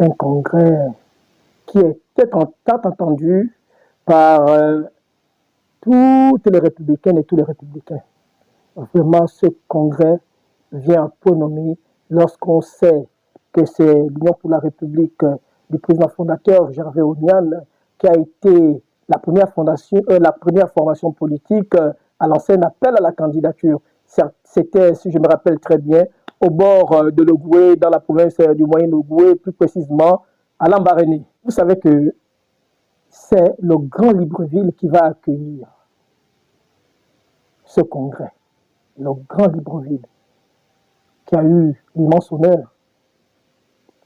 un congrès qui était tant attendu par toutes les républicaines et tous les républicains. Vraiment, ce congrès vient à point nommé lorsqu'on sait que c'est l'Union pour la République du président fondateur Gervais Onyan qui a été la première formation politique à lancer un appel à la candidature. C'était, si je me rappelle très bien, au bord de l'Ogooué, dans la province du Moyen-Ogooué, plus précisément à Lambaréné. Vous savez que c'est le Grand Libreville qui va accueillir ce congrès. Le Grand Libreville qui a eu l'immense honneur,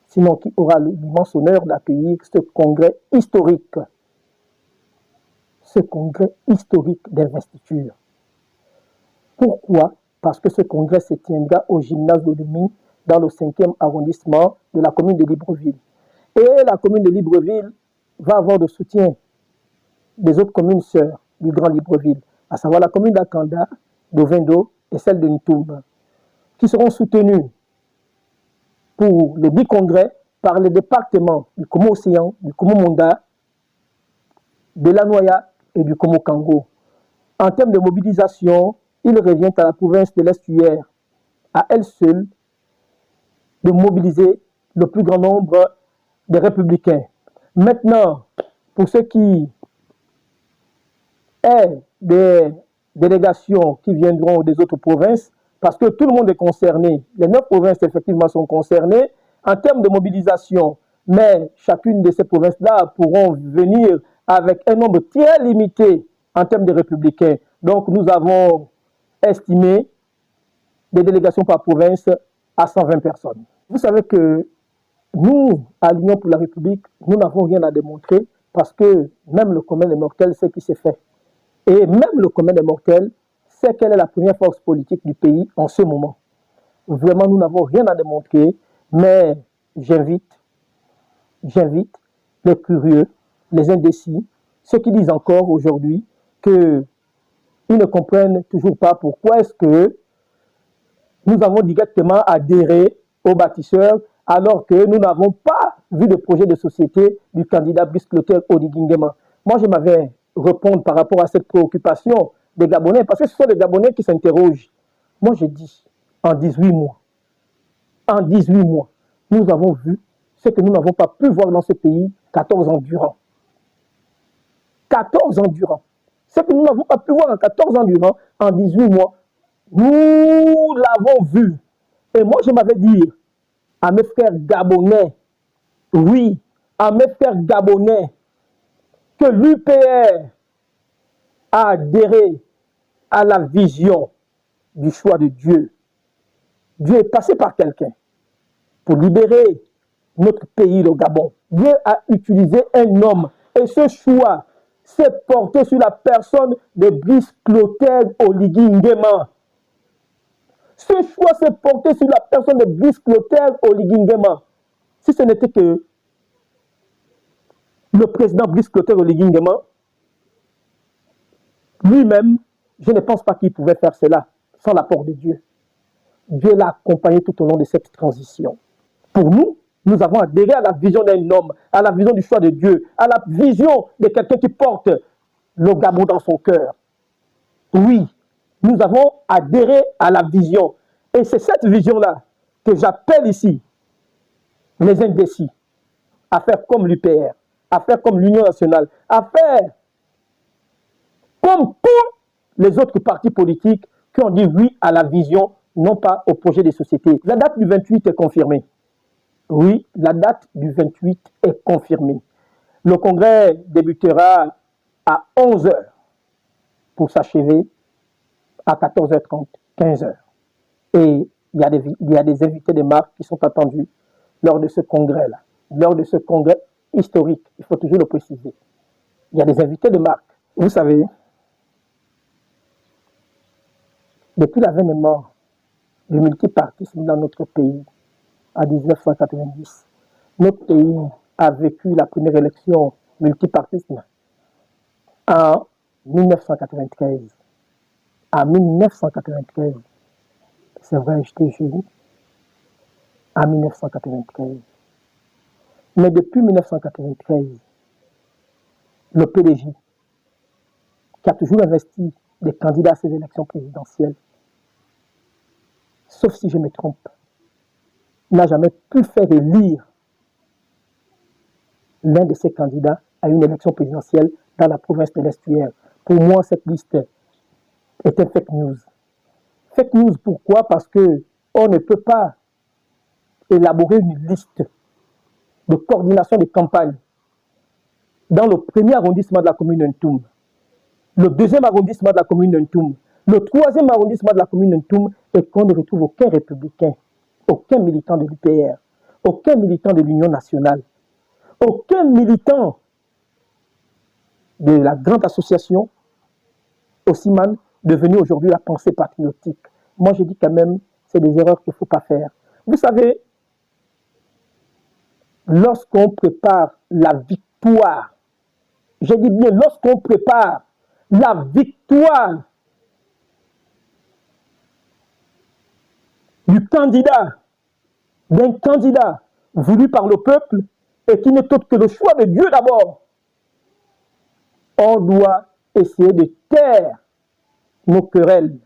sinon qui aura l'immense honneur d'accueillir ce congrès historique. Ce congrès historique d'investiture. Pourquoi? Parce que ce congrès se tiendra au gymnase de Lumi, dans le 5e arrondissement de la commune de Libreville. Et la commune de Libreville va avoir le soutien des autres communes sœurs du Grand Libreville, à savoir la commune d'Akanda, d'Ovendo et celle de Ntoum, qui seront soutenues pour le bi-congrès par les départements du Komo-Océan, du Komo-Monda, de l'Anoya et du Komo-Kango. En termes de mobilisation, il revient à la province de l'Estuaire, à elle seule, de mobiliser le plus grand nombre de républicains. Maintenant, pour ce qui est des délégations qui viendront des autres provinces, parce que tout le monde est concerné, les 9 provinces effectivement sont concernées en termes de mobilisation, mais chacune de ces provinces-là pourront venir avec un nombre très limité en termes de républicains. Donc nous avons estimé des délégations par province à 120 personnes. Vous savez que nous, à l'Union pour la République, nous n'avons rien à démontrer parce que même le commun des mortels sait qui s'est fait. Et même le commun des mortels sait quelle est la première force politique du pays en ce moment. Vraiment, nous n'avons rien à démontrer, mais j'invite les curieux, les indécis, ceux qui disent encore aujourd'hui qu'ils ne comprennent toujours pas pourquoi est-ce que nous avons directement adhéré aux bâtisseurs alors que nous n'avons pas vu de projet de société du candidat Brice Clotaire Oligui Nguema. Moi, je m'avais répondre par rapport à cette préoccupation des Gabonais, parce que ce sont les Gabonais qui s'interrogent. Moi, je dis, en 18 mois, nous avons vu ce que nous n'avons pas pu voir dans ce pays 14 ans durant. 14 ans durant. Ce que nous n'avons pas pu voir en 14 ans durant, en 18 mois, nous l'avons vu. Et moi, je m'avais dit à mes frères gabonais, oui, à mes frères gabonais, que l'UPR a adhéré à la vision du choix de Dieu. Dieu est passé par quelqu'un pour libérer notre pays, le Gabon. Dieu a utilisé un homme et ce choix s'est porté sur la personne de Brice Clotaire Oligui Nguema. Ce choix s'est porté sur la personne de Brice Clotaire Oligui Nguema. Si ce n'était que le président Brice Clotaire Oligui Nguema, lui-même, je ne pense pas qu'il pouvait faire cela sans l'apport de Dieu. Dieu l'a accompagné tout au long de cette transition. Pour nous, nous avons adhéré à la vision d'un homme, à la vision du choix de Dieu, à la vision de quelqu'un qui porte le Gabon dans son cœur. Oui, nous avons adhéré à la vision. Et c'est cette vision-là que j'appelle ici les indécis à faire comme l'UPR, à faire comme l'Union nationale, à faire comme tous les autres partis politiques qui ont dit oui à la vision, non pas au projet de société. La date du 28 est confirmée. Oui, la date du 28 est confirmée. Le congrès débutera à 11h pour s'achever à 14h30, 15h. Et il y a des invités de marque qui sont attendus lors de ce congrès-là. Lors de ce congrès historique, il faut toujours le préciser. Il y a des invités de marque. Vous savez, depuis l'avènement du multipartisme dans notre pays, en 1990, notre pays a vécu la première élection multipartisme en 1993. En 1993, c'est vrai, j'étais jeune. En 1993, Mais depuis 1993, le PDG, qui a toujours investi des candidats à ces élections présidentielles, sauf si je me trompe, n'a jamais pu faire élire l'un de ses candidats à une élection présidentielle dans la province de l'Estuaire. Pour moi, cette liste est un fake news. Fake news, pourquoi? Parce qu'on ne peut pas élaborer une liste de coordination des campagnes dans le premier arrondissement de la commune d'Ntoum, le deuxième arrondissement de la commune d'Ntoum, le troisième arrondissement de la commune d'Ntoum, et qu'on ne retrouve aucun républicain, aucun militant de l'UPR, aucun militant de l'Union nationale, aucun militant de la grande association Osiman, devenue aujourd'hui la pensée patriotique. Moi, je dis quand même, c'est des erreurs qu'il ne faut pas faire. Vous savez, lorsqu'on prépare la victoire, je dis bien, lorsqu'on prépare la victoire d'un candidat voulu par le peuple, et qui n'est autre que le choix de Dieu d'abord, on doit essayer de taire nos querelles.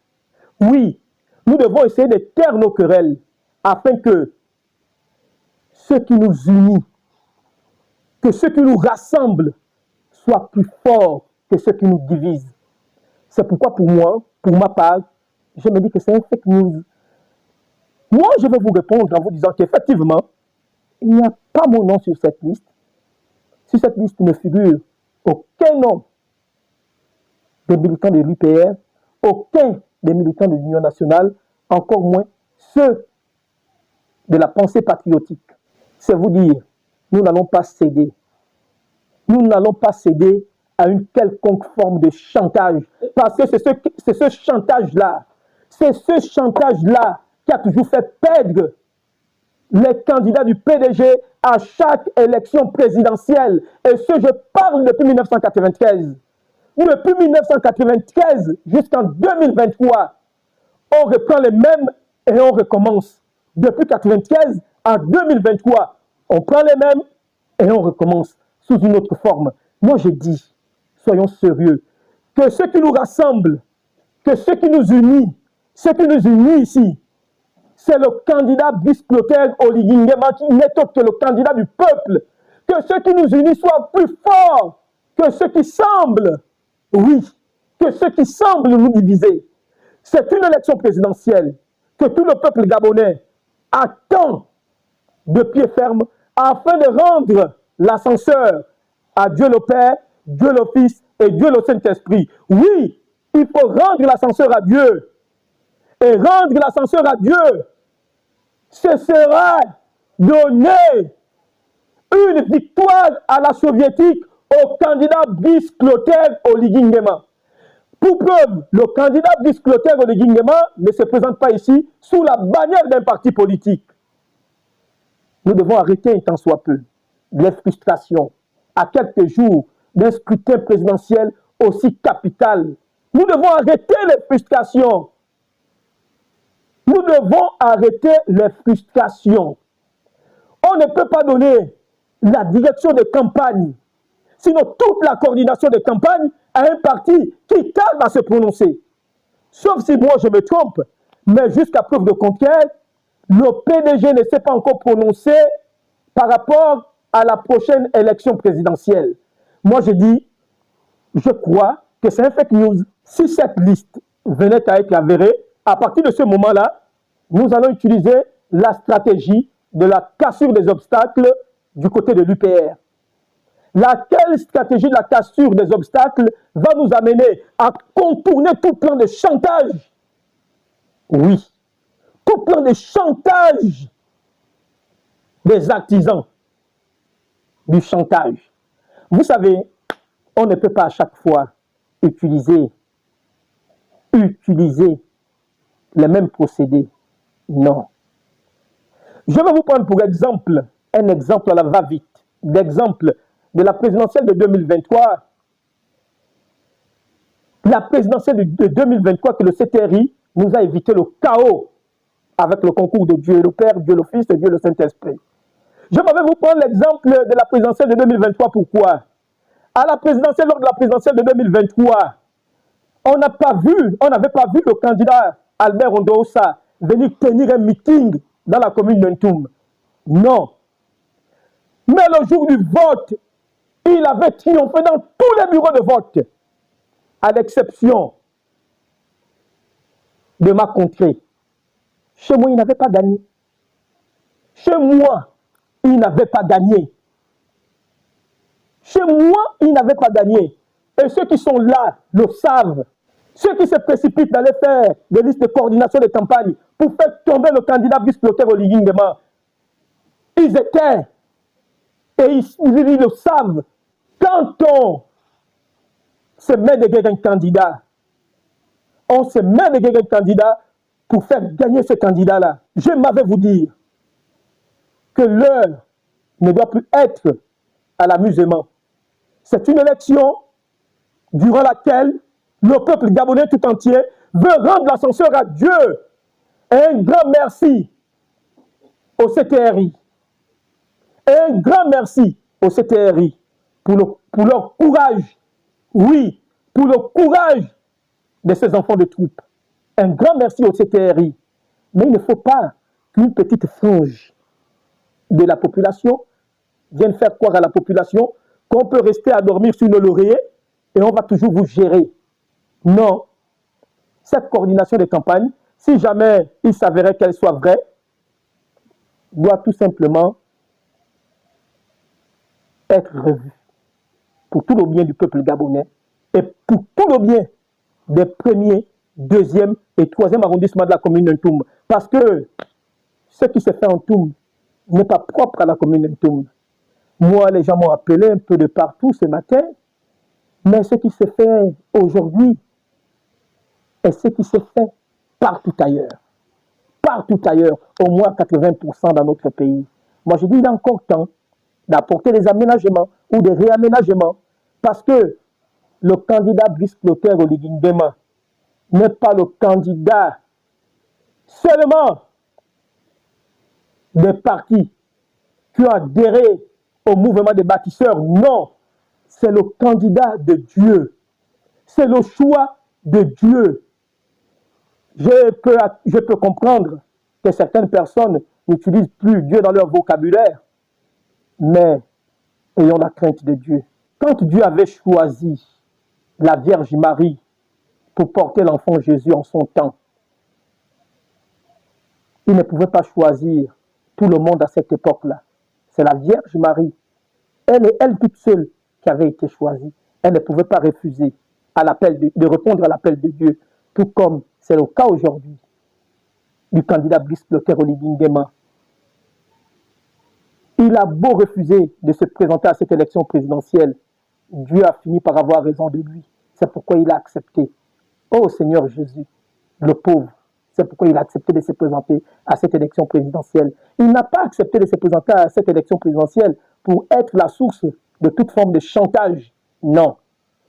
Oui, nous devons essayer de taire nos querelles afin que ce qui nous unit, que ce qui nous rassemble soit plus fort que ce qui nous divise. C'est pourquoi pour moi, pour ma part, je me dis que c'est un fake news. Moi, je vais vous répondre en vous disant qu'effectivement, il n'y a pas mon nom sur cette liste. Sur cette liste ne figure aucun nom des militants de l'UPR, aucun des militants de l'Union nationale, encore moins ceux de la pensée patriotique. C'est vous dire, nous n'allons pas céder. Nous n'allons pas céder à une quelconque forme de chantage. Parce que c'est ce chantage-là qui a toujours fait perdre les candidats du PDG à chaque élection présidentielle. Et ce, je parle depuis 1993. Depuis 1993 jusqu'en 2023, on reprend les mêmes et on recommence. Depuis 1993 à 2023, on prend les mêmes et on recommence sous une autre forme. Moi, je dis, soyons sérieux, que ce qui nous rassemble, que ce qui nous unit ici, c'est le candidat Brice Clotaire Oligui Nguema qui n'est autre que le candidat du peuple. Que ce qui nous unit soit plus fort que ce qui semble, oui, que ce qui semble nous diviser. C'est une élection présidentielle que tout le peuple gabonais attend de pied ferme afin de rendre l'ascenseur à Dieu le Père, Dieu le Fils et Dieu le Saint-Esprit. Oui, il faut rendre l'ascenseur à Dieu. Et rendre l'ascenseur à Dieu, ce sera donner une victoire à la soviétique au candidat Brice Clotaire Oligui Nguema. Pour preuve, le candidat Brice Clotaire Oligui Nguema ne se présente pas ici sous la bannière d'un parti politique. Nous devons arrêter un tant soit peu les frustrations à quelques jours d'un scrutin présidentiel aussi capital. Nous devons arrêter les frustrations. Nous devons arrêter les frustrations. On ne peut pas donner la direction de campagne, sinon toute la coordination de campagne à un parti qui tarde à se prononcer. Sauf si moi je me trompe, mais jusqu'à preuve de contraire, le PDG ne s'est pas encore prononcé par rapport à la prochaine élection présidentielle. Moi je dis, je crois que c'est un fake news. Si cette liste venait à être avérée, à partir de ce moment-là, nous allons utiliser la stratégie de la cassure des obstacles du côté de l'UPR. Laquelle stratégie de la cassure des obstacles va nous amener à contourner tout plan de chantage? Oui, tout plan de chantage des artisans du chantage. Vous savez, on ne peut pas à chaque fois utiliser les mêmes procédés. Non. Je vais vous prendre pour exemple, un exemple à la va-vite, d'exemple de la présidentielle de 2023. La présidentielle de 2023 que le CTRI nous a évité le chaos avec le concours de Dieu le Père, Dieu le Fils et Dieu le Saint-Esprit. Je m'avais vous prendre l'exemple de la présidentielle de 2023. Pourquoi? À la présidentielle, lors de la présidentielle de 2023, on n'avait pas vu le candidat Albert Ondoosa venir tenir un meeting dans la commune d'Ntoum. Non. Mais le jour du vote, il avait triomphé dans tous les bureaux de vote, à l'exception de ma contrée. Chez moi, il n'avait pas gagné. Chez moi, il n'avait pas gagné. Chez moi, il n'avait pas gagné. Et ceux qui sont là le savent. Ceux qui se précipitent d'aller faire des listes de coordination de campagne pour faire tomber le candidat Brice Clotaire Oligui Nguema, ils étaient, et ils le savent, quand on se met derrière un candidat, on se met derrière un candidat pour faire gagner ce candidat-là. Je m'avais vous dire que l'heure ne doit plus être à l'amusement. C'est une élection durant laquelle le peuple gabonais tout entier veut rendre l'ascenseur à Dieu. Un grand merci au CTRI. Un grand merci au CTRI pour leur courage. Oui, pour le courage de ces enfants de troupe. Un grand merci au CTRI. Mais il ne faut pas qu'une petite frange de la population vienne faire croire à la population qu'on peut rester à dormir sur nos lauriers et on va toujours vous gérer. Non. Cette coordination des campagnes, si jamais il s'avérait qu'elle soit vraie, doit tout simplement être revue pour tout le bien du peuple gabonais et pour tout le bien des premiers, deuxième et troisième arrondissements de la commune d'Ntoum. Parce que ce qui se fait en Ntoum n'est pas propre à la commune d'Ntoum. Moi, les gens m'ont appelé un peu de partout ce matin, mais ce qui se fait aujourd'hui est ce qui se fait partout ailleurs. Partout ailleurs, au moins 80% dans notre pays. Moi, je dis il est encore temps d'apporter des aménagements ou des réaménagements parce que le candidat Brice Clotaire Oligui Nguema n'est pas le candidat seulement des partis qui ont adhéré au mouvement des bâtisseurs. Non, c'est le candidat de Dieu. C'est le choix de Dieu. Je peux comprendre que certaines personnes n'utilisent plus Dieu dans leur vocabulaire, mais ayons la crainte de Dieu. Quand Dieu avait choisi la Vierge Marie pour porter l'enfant Jésus en son temps, il ne pouvait pas choisir tout le monde à cette époque-là. C'est la Vierge Marie, elle et elle toute seule, qui avait été choisie. Elle ne pouvait pas refuser de répondre à l'appel de Dieu, tout comme c'est le cas aujourd'hui du candidat Brice Clotaire Oligui Nguema. Il a beau refuser de se présenter à cette élection présidentielle, Dieu a fini par avoir raison de lui. C'est pourquoi il a accepté. Oh Seigneur Jésus, le pauvre, c'est pourquoi il a accepté de se présenter à cette élection présidentielle. Il n'a pas accepté de se présenter à cette élection présidentielle pour être la source de toute forme de chantage. Non.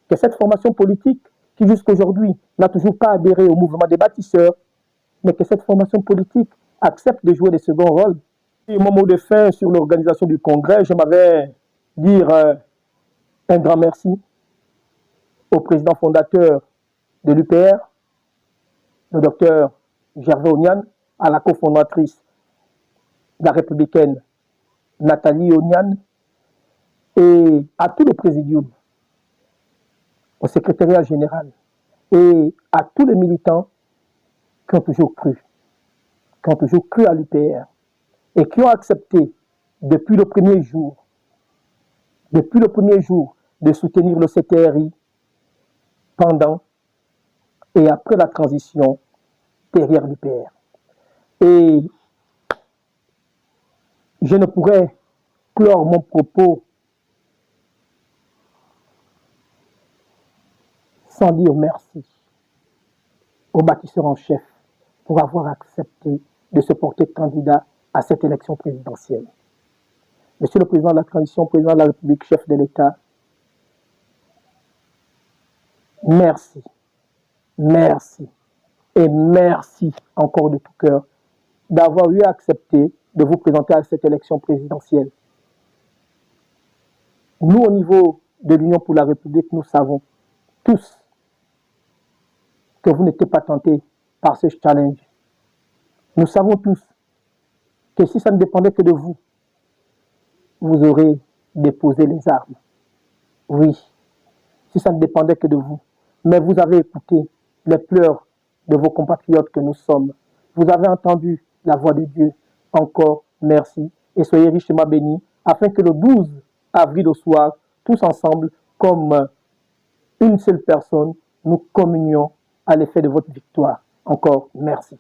Que cette formation politique, qui jusqu'aujourd'hui n'a toujours pas adhéré au mouvement des bâtisseurs, mais que cette formation politique accepte de jouer des seconds rôles. Et mon mot de fin sur l'organisation du congrès, je m'avais dire un grand merci au président fondateur de l'UPR, le docteur Gervais Onian, à la cofondatrice de la républicaine Nathalie Onian, et à tout le présidium, au secrétariat général, et à tous les militants qui ont toujours cru à l'UPR, et qui ont accepté depuis le premier jour, de soutenir le CTRI pendant et après la transition derrière l'UPR. Et je ne pourrais clore mon propos sans dire merci au bâtisseur en chef pour avoir accepté de se porter candidat à cette élection présidentielle. Monsieur le Président de la Transition, Président de la République, chef de l'État, merci, merci et merci encore de tout cœur d'avoir eu à accepter de vous présenter à cette élection présidentielle. Nous, au niveau de l'Union pour la République, nous savons tous que vous n'êtes pas tentés par ce challenge. Nous savons tous que si ça ne dépendait que de vous, vous aurez déposé les armes. Oui, si ça ne dépendait que de vous. Mais vous avez écouté les pleurs de vos compatriotes que nous sommes. Vous avez entendu la voix de Dieu. Encore merci et soyez richement bénis afin que le 12 avril au soir, tous ensemble, comme une seule personne, nous communions à l'effet de votre victoire. Encore merci.